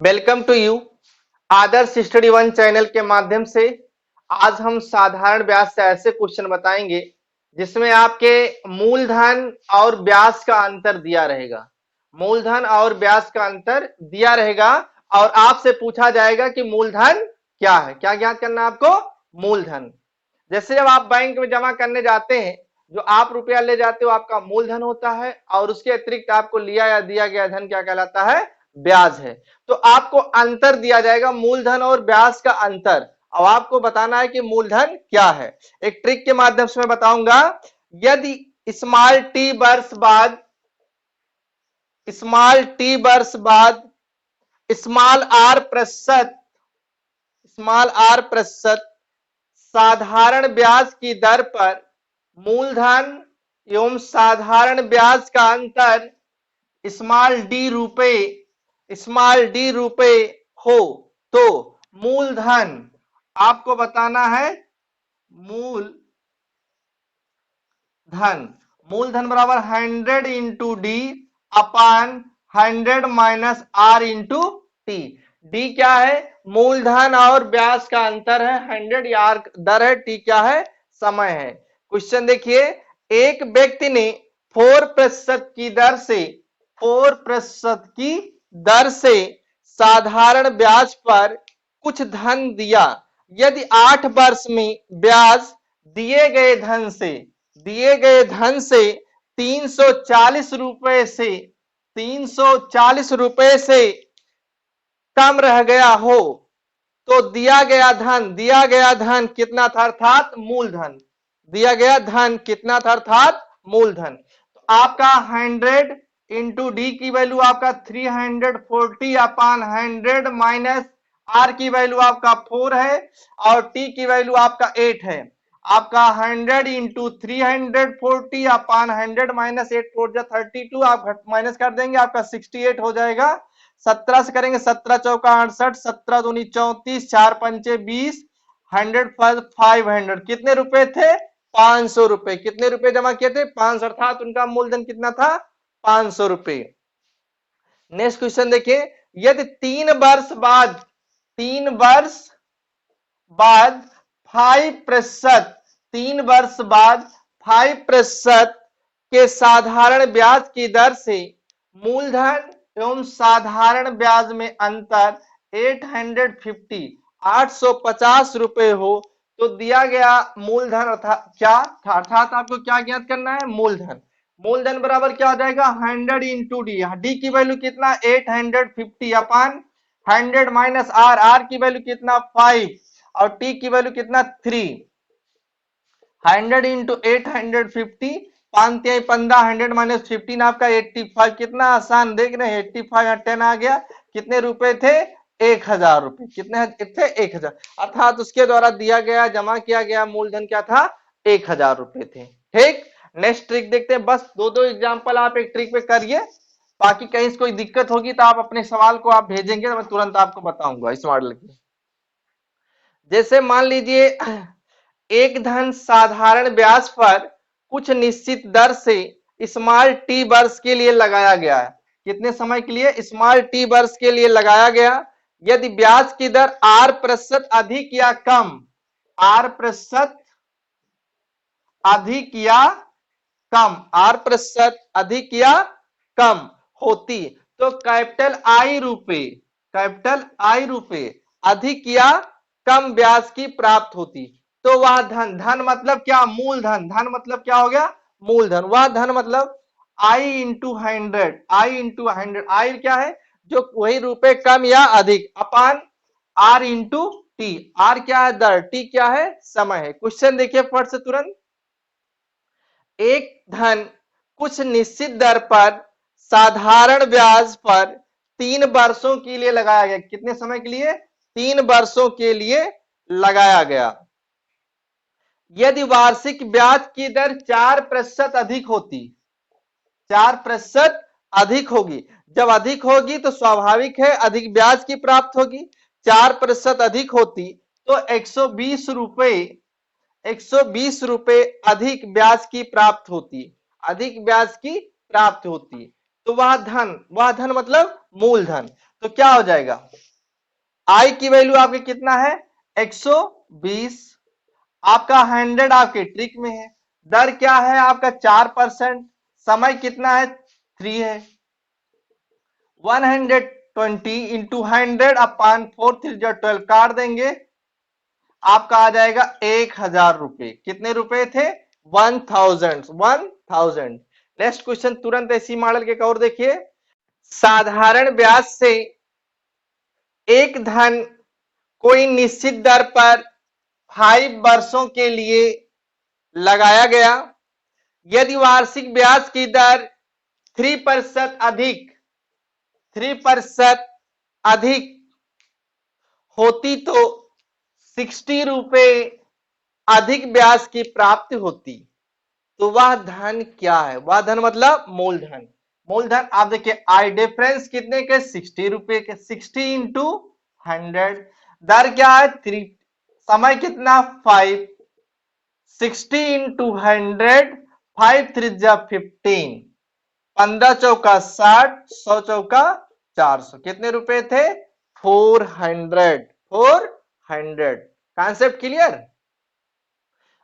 Welcome to you Adarsh study one channel के माध्यम से। आज हम साधारण ब्याज से ऐसे क्वेश्चन बताएंगे जिसमें आपके मूलधन और ब्याज का अंतर दिया रहेगा। मूलधन और ब्याज का अंतर दिया रहेगा और आपसे पूछा जाएगा कि मूलधन क्या है। क्या ज्ञात करना है आपको? मूलधन। जैसे जब आप बैंक में जमा करने जाते हैं, जो आप रुपया ले जाते हो आपका मूलधन होता है और उसके अतिरिक्त आपको लिया या दिया गया धन क्या कहलाता है? ब्याज है। तो आपको अंतर दिया जाएगा, मूलधन और ब्याज का अंतर। अब आपको बताना है कि मूलधन क्या है। एक ट्रिक के माध्यम से मैं बताऊंगा। यदि स्मॉल टी वर्ष बाद स्मॉल आर प्रतिशत साधारण ब्याज की दर पर मूलधन एवं साधारण ब्याज का अंतर स्मॉल डी रुपए हो तो मूलधन आपको बताना है। मूलधन बराबर 100 into D upon 100 minus R into T. D क्या है? मूलधन और ब्याज का अंतर है। 100 आर दर है, टी क्या है? समय है। क्वेश्चन देखिए, एक व्यक्ति ने 4% की दर से साधारण ब्याज पर कुछ धन दिया। यदि 8 वर्ष में ब्याज दिए गए धन से 340 रुपए से कम रह गया हो तो दिया गया धन कितना था? अर्थात मूलधन। दिया गया धन कितना था? अर्थात मूलधन। तो आपका 100 इंटू डी की वैल्यू आपका 340 अपान 100 माइनस आर की वैल्यू आपका 4 है और टी की वैल्यू आपका 8 है। आपका 100 इंटू 340 अपान 100 माइनस 8 4 32 आप माइनस कर देंगे, आपका 68 हो जाएगा। 17 से करेंगे, 17 चौका 68, 17 दूनी 34, 4 पंचे 20, 100 500 कितने रुपए थे? 500 रुपए। कितने रुपए जमा किए थे? 500, अर्थात उनका मूलधन कितना था? 500 रुपए। नेक्स्ट क्वेश्चन देखिए, यदि 3 वर्ष बाद 5% के साधारण ब्याज की दर से मूलधन एवं साधारण ब्याज में अंतर 850 रुपए हो तो दिया गया मूलधन अर्थात आपको क्या ज्ञात करना है? मूलधन। मूलधन बराबर क्या हो जाएगा? 100 इंटू डी। डी की वैल्यू कितना? 850 अपान 100 माइनस आर की वैल्यू कितना? 5 और टी की वैल्यू कितना? 3। 100 इंटू 850 15 100 माइनस 15 आपका 85। कितना आसान देख रहे हैं? 85 10 आ गया। कितने रुपए थे? 1000 रुपए। कितने थे? 1000, अर्थात उसके द्वारा दिया गया जमा किया गया मूलधन क्या था? 1000 रुपए थे। ठीक, नेक्स्ट ट्रिक देखते हैं। बस दो एग्जांपल आप एक ट्रिक पे करिए, बाकी कहीं कोई दिक्कत होगी तो आप अपने सवाल को आप भेजेंगे तो मैं तुरंत आपको बताऊंगा इस मॉडल की। जैसे मान लीजिए एक धन साधारण ब्याज पर कुछ निश्चित दर से स्मॉल टी वर्ष के लिए लगाया गया है। कितने समय के लिए? स्मॉल टी वर्ष के लिए लगाया गया। यदि ब्याज की दर आर प्रतिशत अधिक या कम आर प्रतिशत अधिक या कम होती तो कैपिटल आई रुपए अधिक या कम ब्याज की प्राप्त होती। तो वह धन मतलब क्या? मूलधन। धन मतलब क्या हो गया? मूलधन। वह धन मतलब आई इंटू 100 आई क्या है? जो वही रुपए कम या अधिक upon R into T. Are क्या है? दर। टी क्या है? समय है। क्वेश्चन देखिए फट से तुरंत। एक धन कुछ निश्चित दर पर साधारण ब्याज पर 3 वर्षों के लिए लगाया गया। कितने समय के लिए? 3 वर्षों के लिए लगाया गया। यदि वार्षिक ब्याज की दर 4% अधिक होती, 4% अधिक होगी। जब अधिक होगी तो स्वाभाविक है अधिक ब्याज की प्राप्त होगी। 4% अधिक होती तो 120 रुपए अधिक ब्याज की प्राप्त होती। तो वह धन मतलब मूलधन। तो क्या हो जाएगा, आई की वैल्यू आपके कितना है 120, आपका 100 आपके ट्रिक में है, दर क्या है आपका 4%, समय कितना है 3 है, 120 इंटू 100 अपान 4 3 12 काट देंगे, आपका आ जाएगा 1000 रुपए। कितने रुपए थे 1000। नेक्स्ट क्वेश्चन तुरंत इसी मॉडल के और देखिए, साधारण ब्याज से एक धन कोई निश्चित दर पर 5 वर्षों के लिए लगाया गया, यदि वार्षिक ब्याज की दर 3% अधिक होती तो 60 रुपए अधिक ब्याज की प्राप्ति होती, तो वह धन क्या है, वह धन मतलब मूलधन। मूलधन आप देखिए आई डिफरेंस कितने के 60 रुपए के, 60 इंटू 100, दर क्या है 3, समय कितना 5, 60 इंटू 100, 5 3 15, 15 चौका 60, 100 चौका 400, कितने रुपए थे 400। Concept clear.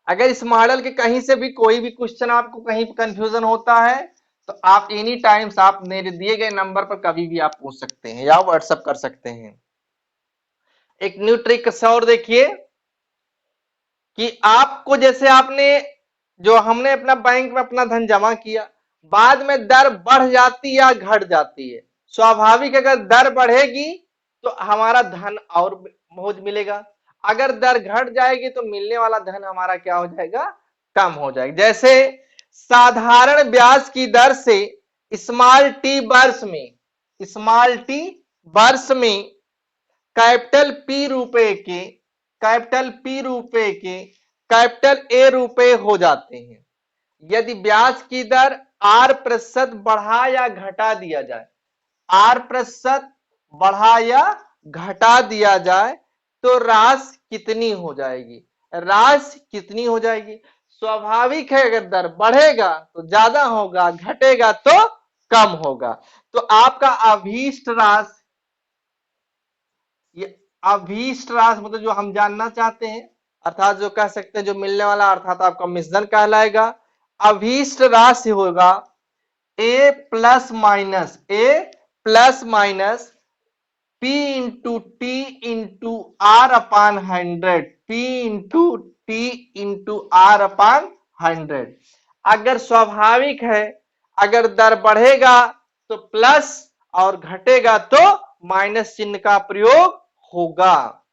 अगर इस मॉडल के कहीं से भी कोई भी क्वेश्चन आपको कहीं कंफ्यूजन होता है तो आप एनी टाइम्स आप मेरे दिए गए नंबर पर कभी भी आप पूछ सकते हैं या व्हाट्सएप कर सकते हैं। एक न्यू ट्रिक और देखिए कि आपको जैसे आपने जो हमने अपना बैंक में अपना धन जमा किया, बाद में दर बढ़ जाती या घट जाती है, स्वाभाविक अगर दर बढ़ेगी तो हमारा धन और बहुत मिलेगा, अगर दर घट जाएगी तो मिलने वाला धन हमारा क्या हो जाएगा कम हो जाएगा। जैसे साधारण ब्याज की दर से स्मॉल टी वर्ष में कैपिटल पी रुपए के कैपिटल ए रुपए हो जाते हैं, यदि ब्याज की दर 8% बढ़ा या घटा दिया जाए, 8% बढ़ा या घटा दिया जाए तो राशि कितनी हो जाएगी, स्वाभाविक है अगर दर बढ़ेगा तो ज्यादा होगा, घटेगा तो कम होगा। तो आपका अभीष्ट राशि मतलब जो हम जानना चाहते हैं, अर्थात जो कह सकते हैं जो मिलने वाला अर्थात आपका मिश्रण कहलाएगा। अभीष्ट राशि होगा A plus minus P into T into R upon 100। अगर स्वाभाविक है, अगर दर बढ़ेगा तो प्लस और घटेगा तो माइनस चिन्ह का प्रयोग होगा।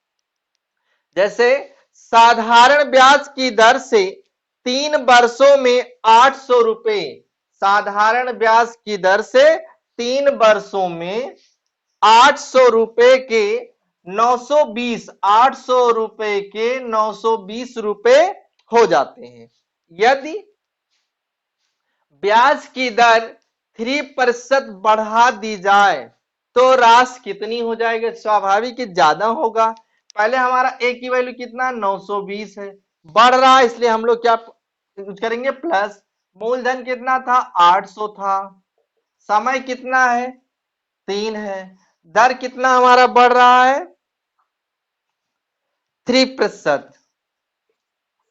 जैसे साधारण ब्याज की दर से 3 वर्षों में 800 रुपए, साधारण ब्याज की दर से 3 वर्षों में 800 रुपए के 920, 800 रुपए के 920 रुपए हो जाते हैं। यदि ब्याज की दर 3% बढ़ा दी जाए तो राशि कितनी हो जाएगी, स्वाभाविक ज्यादा होगा। पहले हमारा ए की वैल्यू कितना 920 है, बढ़ रहा है इसलिए हम लोग क्या यूज करेंगे प्लस, मूलधन कितना था 800 था, समय कितना है 3 है, दर कितना हमारा बढ़ रहा है 3%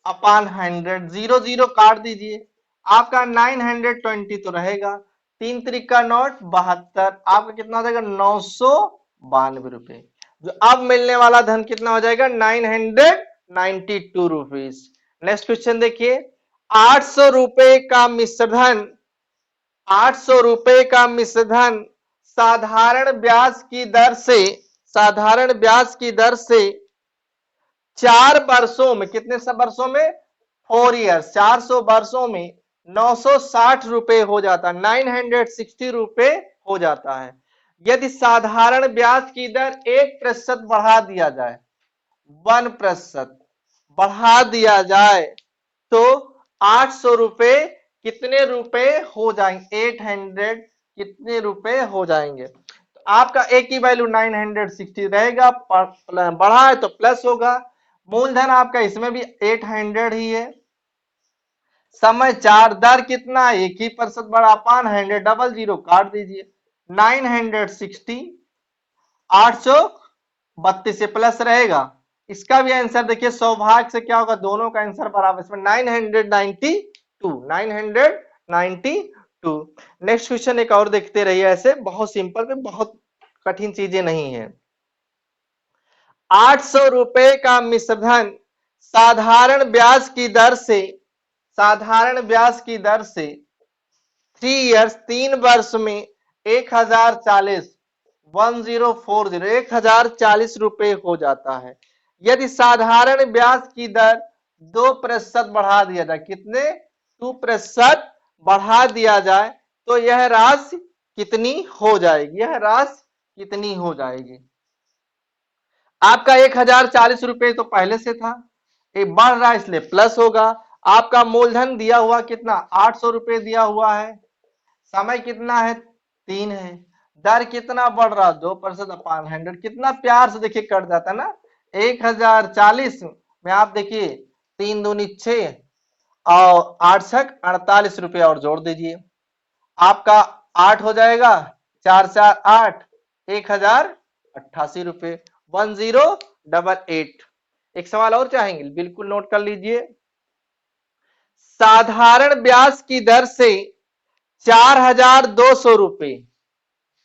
अपान 100, 0 0 काट दीजिए, आपका 920 तो रहेगा, 3 त्रिक का नोट 72, आपका कितना हो जाएगा 992 रुपए। जो अब मिलने वाला धन कितना हो जाएगा 992 रुपीज। नेक्स्ट क्वेश्चन देखिए, 800 रुपए का मिश्रधन, 800 रुपए का मिश्रधन साधारण ब्याज की दर से 4 वर्षों में, कितने सब वर्षों में 4 ईयर्स, 400 वर्षों में 960 रुपए हो जाता है, 960 रुपए हो जाता है। यदि साधारण ब्याज की दर 1% बढ़ा दिया जाए, 1% बढ़ा दिया जाए तो 800 रुपए कितने रुपए हो जाएंगे 800 कितने रुपए हो जाएंगे। तो आपका ए की वैल्यू 960 रहेगा, बढ़ा है तो प्लस होगा, मूलधन आपका इसमें भी 800 ही है, समय 4, दर कितना 1% बढ़ा अपान 100, डबल 0 काट दीजिए, 960 832 से प्लस रहेगा। इसका भी आंसर देखिए, सौभाग्य से क्या होगा, दोनों का आंसर बराबर, इसमें 992। नेक्स्ट क्वेश्चन एक और देखते रहिए, ऐसे बहुत सिंपल में, बहुत कठिन चीजें नहीं है। 800 रुपए का मिश्रधन साधारण ब्याज की दर से 3 इयर्स 3 वर्ष में 1040 रुपए हो जाता है। यदि साधारण ब्याज की दर 2% बढ़ा दिया जाए, कितने 2% बढ़ा दिया जाए, तो यह राशि कितनी हो जाएगी, आपका 1040 रुपए तो पहले से था, ये बढ़ रहा है इसलिए प्लस होगा। आपका मूलधन दिया हुआ कितना 800 रुपए दिया हुआ है, समय कितना है 3 है, दर कितना बढ़ रहा 2% अपान 100, कितना प्यार से देखिए कट जाता है ना। 1040 में आप देखिए 3 दूनी 6 और 8 छक 48 रुपए और जोड़ दीजिए, आपका 8 हो जाएगा, 4 4 8, 1088 रुपए 1088। एक सवाल और चाहेंगे, बिल्कुल नोट कर लीजिए। साधारण ब्याज की दर से 4200 रुपए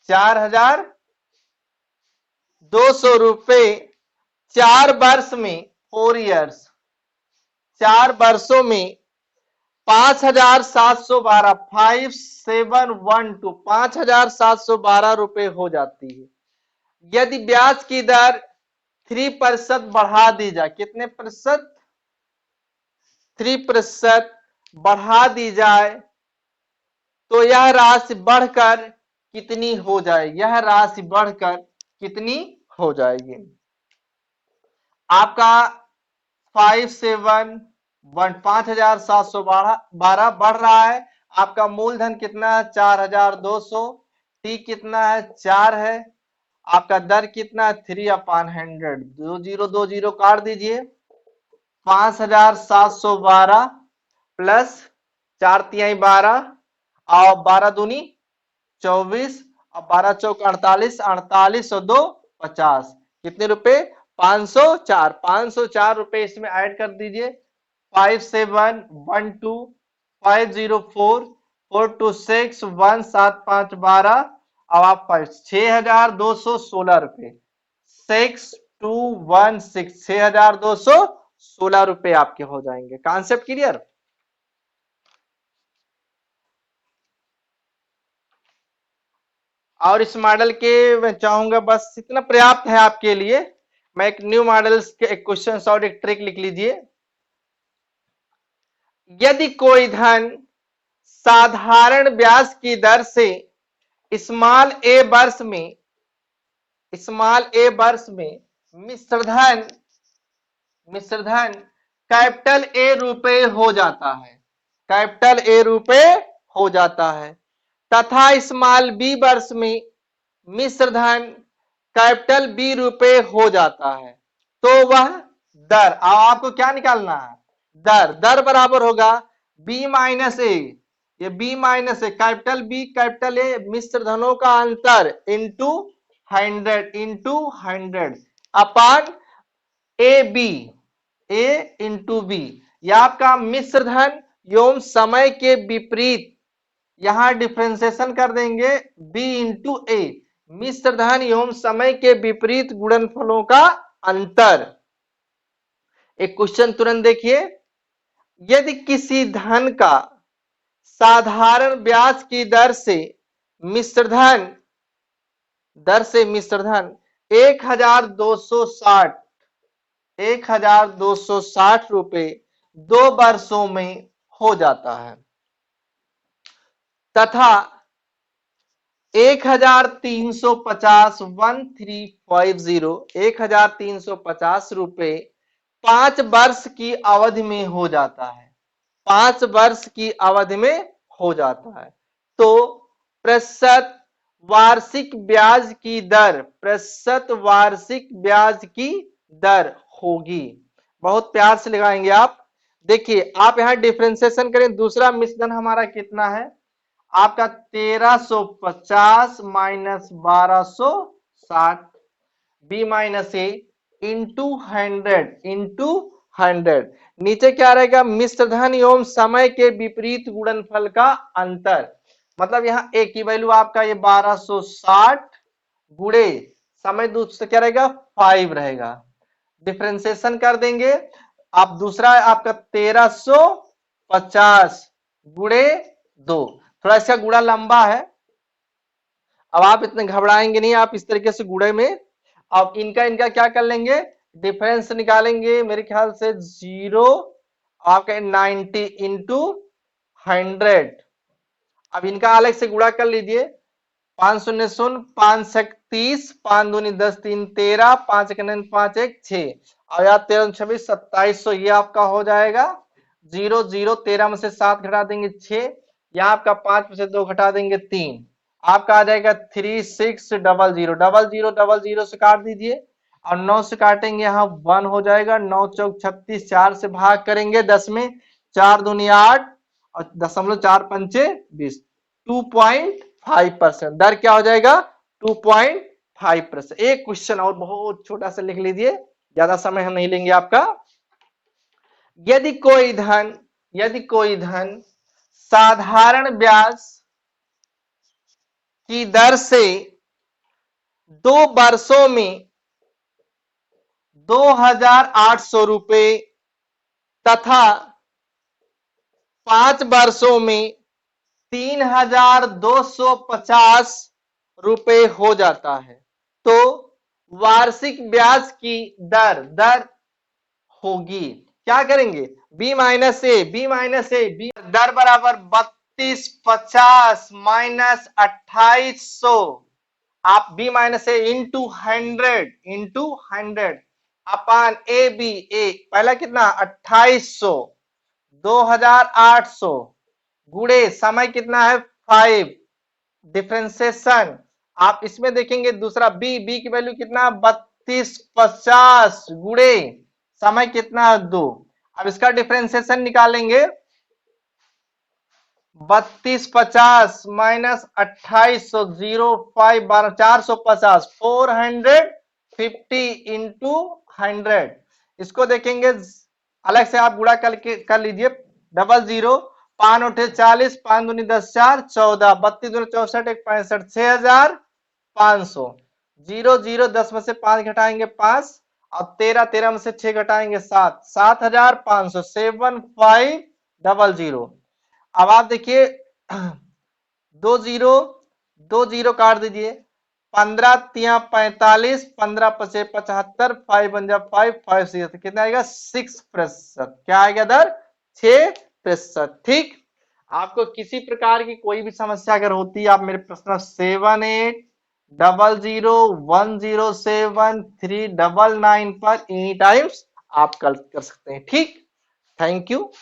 4200 रुपए 4 वर्ष में 4 इयर्स 4 वर्षों में 5712 5712 रुपए हो जाती है। यदि ब्याज की दर 3% बढ़ा दी जाए, कितने प्रतिशत 3% बढ़ा दी जाए, तो यह राशि बढ़कर कितनी हो जाएगी, आपका 5712 बढ़ रहा है। आपका मूलधन कितना है 4200, टी कितना है 4 है, आपका दर कितना है 3/100, 20 काट दीजिए, 5712 प्लस 4 तिहाई 12 और 12 दूनी 24 और 12 चौक 48, 48 और 2 50, कितने रुपए 504 रुपए इसमें ऐड कर दीजिए। 5712 504 426 17512, अब आप 6216 रुपए 6216 रुपए आपके हो जाएंगे। Concept clear. और इस मॉडल के मैं चाहूंगा बस इतना पर्याप्त है आपके लिए। मैं एक न्यू मॉडल्स के एक क्वेश्चन और एक ट्रिक लिख लीजिए। यदि कोई धन साधारण ब्याज की दर से स्मॉल ए वर्ष में मिश्रधन कैपिटल ए रुपए हो जाता है, तथा स्मॉल बी वर्ष में मिश्रधन कैपिटल बी रुपए हो जाता है, तो वह दर, आपको क्या निकालना है, दर बराबर होगा बी माइनस ए, ये B minus A capital B capital A मिश्रधनों का अंतर into 100 upon A into B. यह आपका मिश्रधन एवं समय के विपरीत, यहां डिफरेंशिएशन कर देंगे बी इंटू ए, मिश्रधन एवं समय के विपरीत गुणनफलों का अंतर। एक क्वेश्चन तुरंत देखिए। यदि किसी धन का साधारण ब्याज की दर से मिश्रधन 1260 रुपए 2 वर्षों में हो जाता है, तथा 1350 रुपए 5 वर्ष की अवधि में हो जाता है, 5 वर्ष की अवधि में हो जाता है, तो प्रतिशत वार्षिक ब्याज की दर होगी। बहुत प्यार से लगाएंगे आप। देखिए आप यहां डिफरेंशिएशन करें, दूसरा मिश्रधन हमारा कितना है, आपका 1350 minus 1260, b minus A into 100 नीचे क्या रहेगा, मिश्र धन एवं समय के विपरीत गुणनफल का अंतर। मतलब यहाँ a की वैल्यू आपका ये 1260 गुणे समय दूसरा क्या रहेगा 5 रहेगा, डिफरेंशिएशन कर देंगे आप। दूसरा है आपका 1350 गुणे 2, थोड़ा इसका गुणा लंबा है, अब आप इतने घबराएंगे नहीं, आप इस तरीके से गुणे में अब इनका इनका क्या कर लेंगे, डिफरेंस निकालेंगे। मेरे ख्याल से 0 आपका 90 इंटू 100, अब इनका अलग से गुणा कर लीजिए। 5 शून्य शून्य 5 सक 30, 5 दूनी 10, 3 13, 5 एक 5 1 6 और यार 13 26 2700, ये आपका हो जाएगा 0 0 13 में से 7 घटा देंगे 6, यहाँ आपका 5 में से 2 घटा देंगे 3, आपका आ जाएगा 3600 से काट दीजिए और 9 से काटेंगे यहाँ 1 हो जाएगा, 9 चौक 36, 4 से भाग करेंगे 10 में, 4 दूनी 8 और 0.4 पंचे 20, 2.5%। दर क्या हो जाएगा 2.5%। एक क्वेश्चन और बहुत छोटा सा लिख लीजिए, ज्यादा समय हम नहीं लेंगे आपका। यदि कोई धन साधारण ब्याज की दर से 2 वर्षों में 2800 रुपए तथा 5 वर्षों में 3250 रुपए हो जाता है, तो वार्षिक ब्याज की दर होगी, क्या करेंगे, b माइनस ए बी दर बराबर 3250 माइनस 2800, आप b minus A into 100 upon A B, A पहला कितना 2800 2800 गुणे समय कितना है 5, डिफरेंशिएशन आप इसमें देखेंगे दूसरा बी की वैल्यू कितना 3250 गुणे समय कितना है 2, अब इसका डिफरेंशिएशन निकालेंगे 3250 माइनस 2800 05 12 450 450 इंटू 100, इसको देखेंगे अलग से आप गुणा करके कर लीजिए, 00 5 8 40 5 दूनी 10 4 14 32 दूनी 64 1 65 6500, 0 0 10 में से 5 घटाएंगे 5 और 13 13 में से 6 घटाएंगे 7 7500 7500। अब आप देखिए 2 जीरो काट दीजिए, 15 तिया 45 15 पचे 75 5 बन जा 5 5 से कितना आएगा 6%, क्या आएगा दर 6%। ठीक, आपको किसी प्रकार की कोई भी समस्या अगर होती है आप मेरे प्रश्न 7800107399 पर एनी टाइम्स आप कॉल कर सकते हैं। ठीक, थैंक यू।